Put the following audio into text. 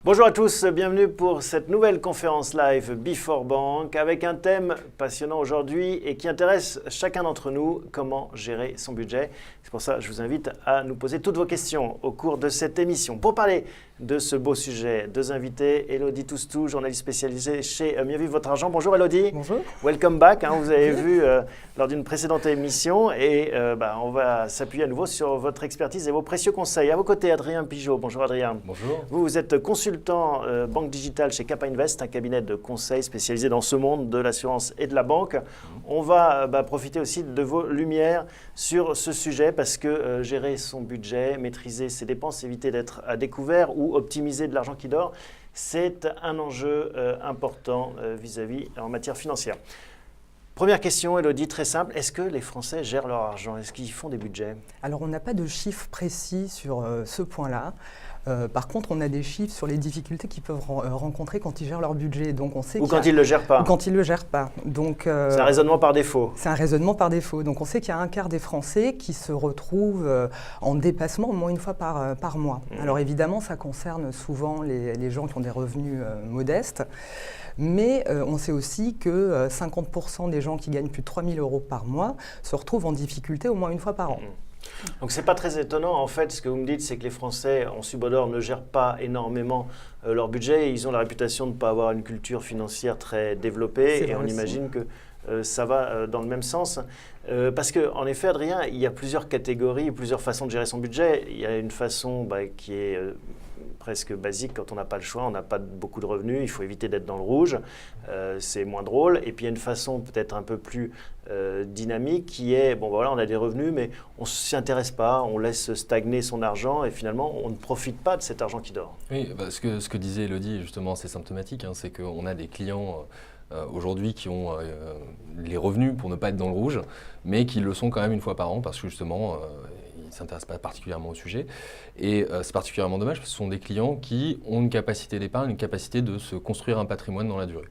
Bonjour à tous, bienvenue pour cette nouvelle conférence live Before Bank avec un thème passionnant aujourd'hui et qui intéresse chacun d'entre nous, comment gérer son budget. C'est pour ça que je vous invite à nous poser toutes vos questions au cours de cette émission. Pour parler de ce beau sujet, deux invités, Elodie Toustou, journaliste spécialisée chez Mieux Vivre Votre Argent. Bonjour Elodie. Bonjour. Welcome back, vous avez vu lors d'une précédente émission et on va s'appuyer à nouveau sur votre expertise et vos précieux conseils. À vos côtés, Adrien Pigeot. Bonjour Adrien. Bonjour. Vous êtes consultant banque digitale chez Kappa Invest, un cabinet de conseil spécialisé dans ce monde de l'assurance et de la banque. On va profiter aussi de vos lumières sur ce sujet parce que gérer son budget, maîtriser ses dépenses, éviter d'être à découvert ou optimiser de l'argent qui dort, c'est un enjeu important vis-à-vis en matière financière. Première question, Elodie, très simple. Est-ce que les Français gèrent leur argent? Est-ce qu'ils font des budgets? Alors, on n'a pas de chiffres précis sur ce point-là. Par contre, on a des chiffres sur les difficultés qu'ils peuvent rencontrer quand ils gèrent leur budget. Donc, on sait quand ils ne le gèrent pas. Ou quand ils ne le gèrent pas. Donc, c'est un raisonnement par défaut. C'est un raisonnement par défaut. Donc, on sait qu'il y a un quart des Français qui se retrouvent en dépassement au moins une fois par mois. Alors, évidemment, ça concerne souvent les gens qui ont des revenus modestes. Mais on sait aussi que 50% des gens qui gagnent plus de 3 000 € par mois se retrouvent en difficulté au moins une fois par an. Donc c'est pas très étonnant en fait, ce que vous me dites, c'est que les Français en subordre ne gèrent pas énormément leur budget. Ils ont la réputation de ne pas avoir une culture financière très développée et on imagine que ça va dans le même sens. Parce qu'en effet, Adrien, il y a plusieurs catégories, plusieurs façons de gérer son budget. Il y a une façon qui est presque basique quand on n'a pas le choix, on n'a pas beaucoup de revenus, il faut éviter d'être dans le rouge, c'est moins drôle. Et puis il y a une façon peut-être un peu plus dynamique qui est, on a des revenus mais on ne s'y intéresse pas, on laisse stagner son argent et finalement on ne profite pas de cet argent qui dort. Oui, ce que disait Elodie, justement, c'est symptomatique, c'est qu'on a des clients aujourd'hui qui ont les revenus pour ne pas être dans le rouge, mais qui le sont quand même une fois par an parce que justement ils ne s'intéressent pas particulièrement au sujet. Et c'est particulièrement dommage parce que ce sont des clients qui ont une capacité d'épargne, une capacité de se construire un patrimoine dans la durée.